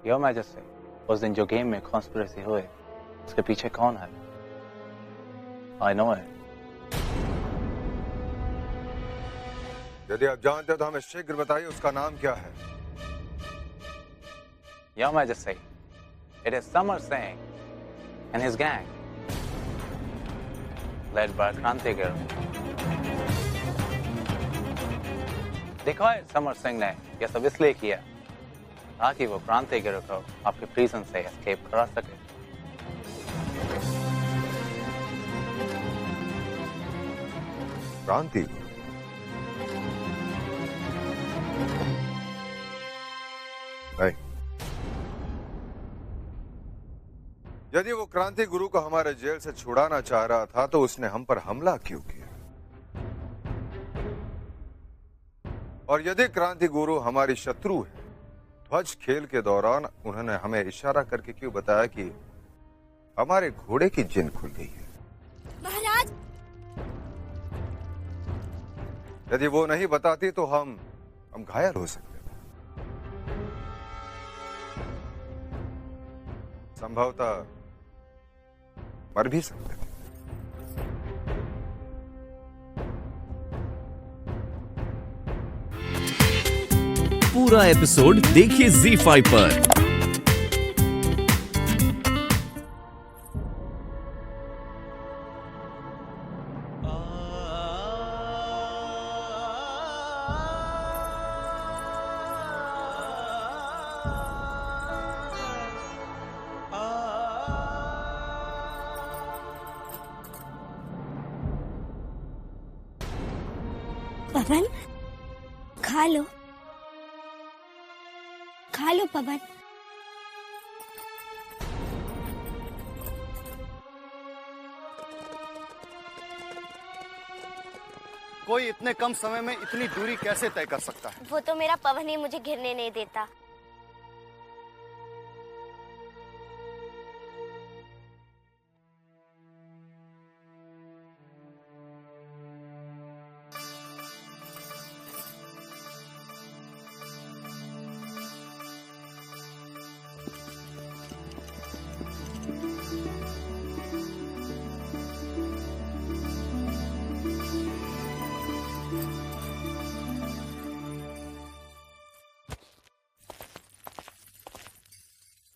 Your majesty, उस दिन जो गेम में कॉन्स्पिरेसी हुए उसके पीछे कौन है? I know it. यदि आप जानते हो तो हमें शीघ्र बताइए उसका नाम क्या है? Your Majesty, it is Samar Singh and his gang, led by Krantigar. देखो है समर सिंह ने यह सब इसलिए किया ताकि वो क्रांतिगिरों को आपके प्रिजन से एस्केप करा सके। क्रांति? नहीं। यदि वो क्रांति गुरु को हमारे जेल से छुड़ाना चाह रहा था तो उसने हम पर हमला क्यों किया? और यदि क्रांति गुरु हमारी शत्रु है, ध्वज खेल के दौरान उन्होंने हमें इशारा करके क्यों बताया कि हमारे घोड़े की जिन खुल गई है? महाराज, यदि वो नहीं बताती तो हम घायल हो सकते थे। संभवतः मर भी सकते थे। पूरा एपिसोड देखिए ZEE5 पर। पवन, खा लो पवन। कोई इतने कम समय में इतनी दूरी कैसे तय कर सकता है? वो तो मेरा पवन ही मुझे घिरने नहीं देता।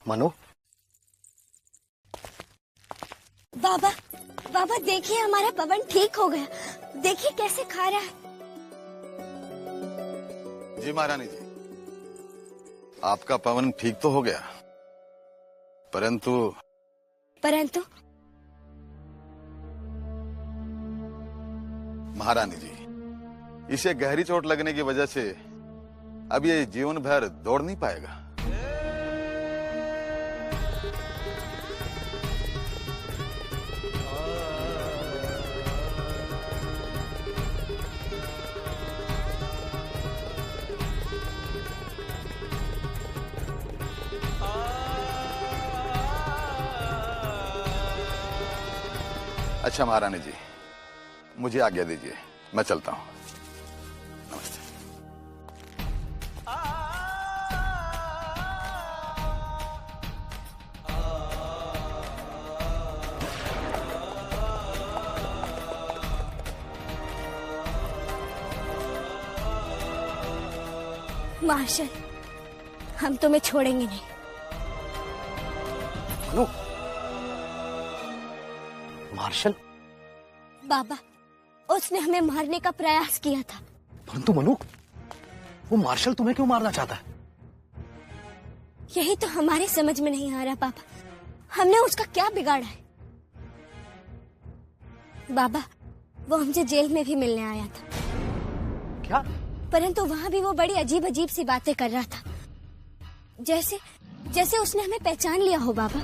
मनु, बाबा देखिए, हमारा पवन ठीक हो गया। देखिए कैसे खा रहा है। जी महारानी जी, आपका पवन ठीक तो हो गया, परंतु महारानी जी, इसे गहरी चोट लगने की वजह से अब ये जीवन भर दौड़ नहीं पाएगा। अच्छा महारानी जी, मुझे आज्ञा दीजिए, मैं चलता हूं। नमस्ते। मार्शल, हम तुम्हें छोड़ेंगे नहीं। मनु, मार्शल? बाबा, उसने हमें मारने का प्रयास किया था। परंतु मनु, वो मार्शल तुम्हें क्यों मारना चाहता है? यही तो हमारे समझ में नहीं आ रहा बाबा। हमने उसका क्या बिगाड़ा है? बाबा, वो हमसे जेल में भी मिलने आया था। क्या? परंतु वहाँ भी वो बड़ी अजीब अजीब सी बातें कर रहा था, जैसे उसने हमें पहचान लिया हो। बाबा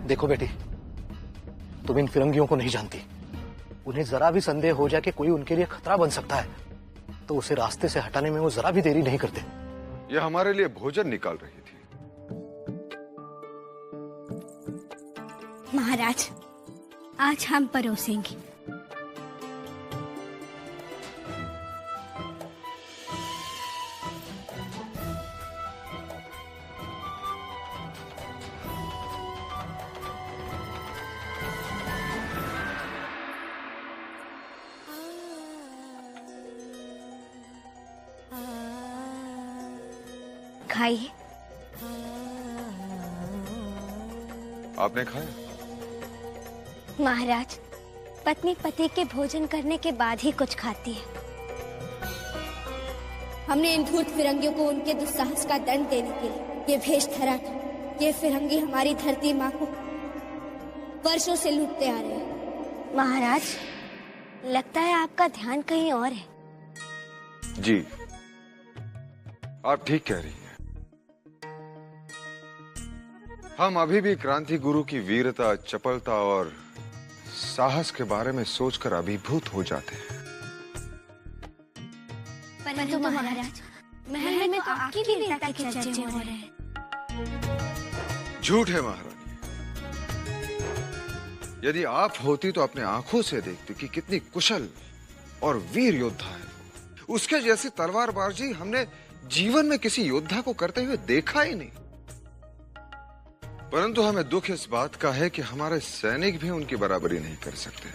देखो बेटी, तुम इन फिरंगियों को नहीं जानती। उन्हें जरा भी संदेह हो जाए कि कोई उनके लिए खतरा बन सकता है तो उसे रास्ते से हटाने में वो जरा भी देरी नहीं करते। यह हमारे लिए भोजन निकाल रही थी। महाराज, आज हम परोसेंगे। खाइए। आपने खाया? महाराज, पत्नी पति के भोजन करने के बाद ही कुछ खाती है। हमने इन धूर्त फिरंगियों को उनके दुस्साहस का दंड देने के लिए ये भेष धरा था। ये फिरंगी हमारी धरती माँ को वर्षों से लूटते आ रहे हैं। महाराज, लगता है आपका ध्यान कहीं और है। जी, आप ठीक कह रही हैं। हम अभी भी क्रांति गुरु की वीरता, चपलता और साहस के बारे में सोचकर अभिभूत हो जाते हैं। परंतु महाराज, महल में तो आपकी वीरता के चर्चे हो रहे हैं। झूठ है महारानी। यदि आप होती तो अपने आंखों से देखती कि कितनी कुशल और वीर योद्धा है। उसके जैसी तलवारबाजी हमने जीवन में किसी योद्धा को करते हुए देखा ही नहीं। परंतु हमें दुख इस बात का है कि हमारे सैनिक भी उनकी बराबरी नहीं कर सकते।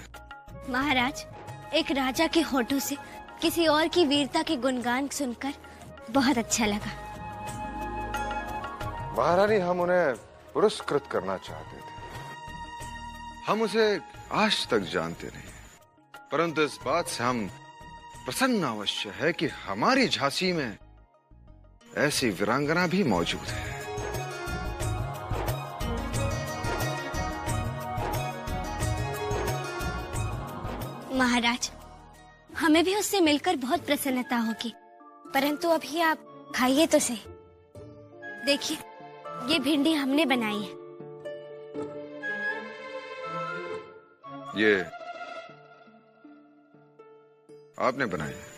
महाराज, एक राजा के होठों से किसी और की वीरता के गुणगान सुनकर बहुत अच्छा लगा। महारानी, हम उन्हें पुरस्कृत करना चाहते थे। हम उसे आज तक जानते नहीं, परंतु इस बात से हम प्रसन्न अवश्य है कि हमारी झांसी में ऐसी वीरांगना भी मौजूद है। महाराज, हमें भी उससे मिलकर बहुत प्रसन्नता होगी। परंतु अभी आप खाइए तो सही। देखिए, ये भिंडी हमने बनाई है। ये आपने बनाई है?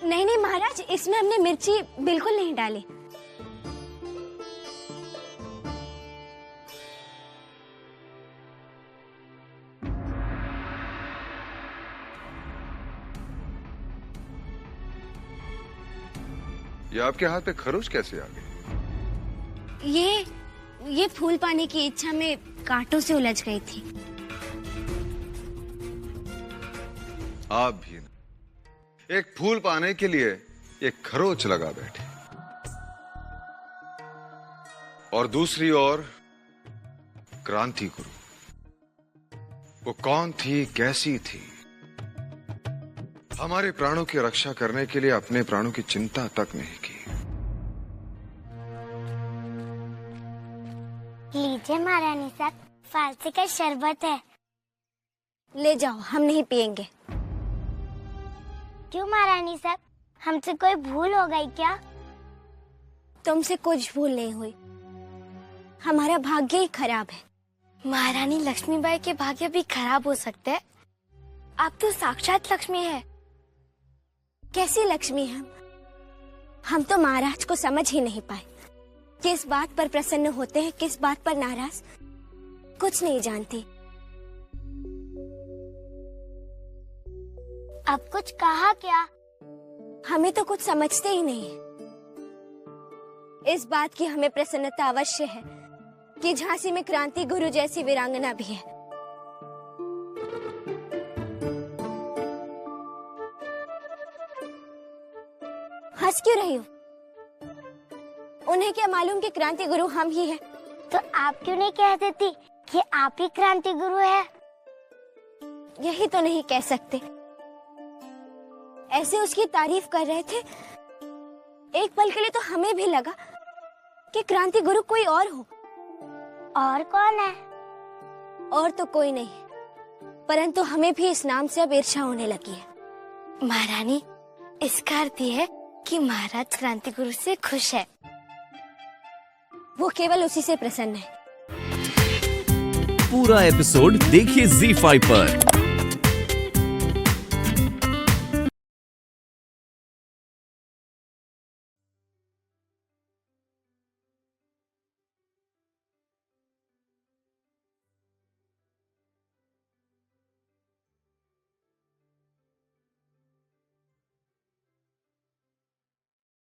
नहीं नहीं महाराज, इसमें हमने मिर्ची बिल्कुल नहीं डाली। ये आपके हाथ पे खरोच कैसे आ गई? ये फूल पाने की इच्छा में कांटों से उलझ गई थी। आप भी ना, एक फूल पाने के लिए एक खरोच लगा बैठे, और दूसरी ओर क्रांति गुरु। वो कौन थी, कैसी थी? हमारे प्राणों की रक्षा करने के लिए अपने प्राणों की चिंता तक नहीं की। लीजिए महारानी साहब, फारसी का शरबत है। ले जाओ, हम नहीं पिएंगे। क्यों महारानी साहब, हमसे कोई भूल हो गई क्या? तुमसे कुछ भूल नहीं हुई, हमारा भाग्य ही खराब है। महारानी लक्ष्मीबाई के भाग्य भी खराब हो सकते हैं। आप तो साक्षात लक्ष्मी है। कैसी लक्ष्मी है हम तो महाराज को समझ ही नहीं पाए। किस बात पर प्रसन्न होते हैं, किस बात पर नाराज, कुछ नहीं जानती। अब कुछ कहा क्या? हमें तो कुछ समझते ही नहीं। इस बात की हमें प्रसन्नता अवश्य है कि झांसी में क्रांति गुरु जैसी वीरांगना भी है। हंस क्यों रही हो? उन्हें क्या मालूम कि क्रांति गुरु हम ही हैं? तो आप क्यों नहीं कह देती कि आप ही क्रांति गुरु है? यही तो नहीं कह सकते। ऐसे उसकी तारीफ कर रहे थे, एक पल के लिए तो हमें भी लगा कि क्रांति गुरु कोई और हो। और कौन है? और तो कोई नहीं, परंतु हमें भी इस नाम से अब ईर्ष्या होने लगी है। महारानी, इसका अर्थ है कि महाराज क्रांति गुरु से खुश है। वो केवल उसी से प्रसन्न है। पूरा एपिसोड देखिए ZEE5 पर।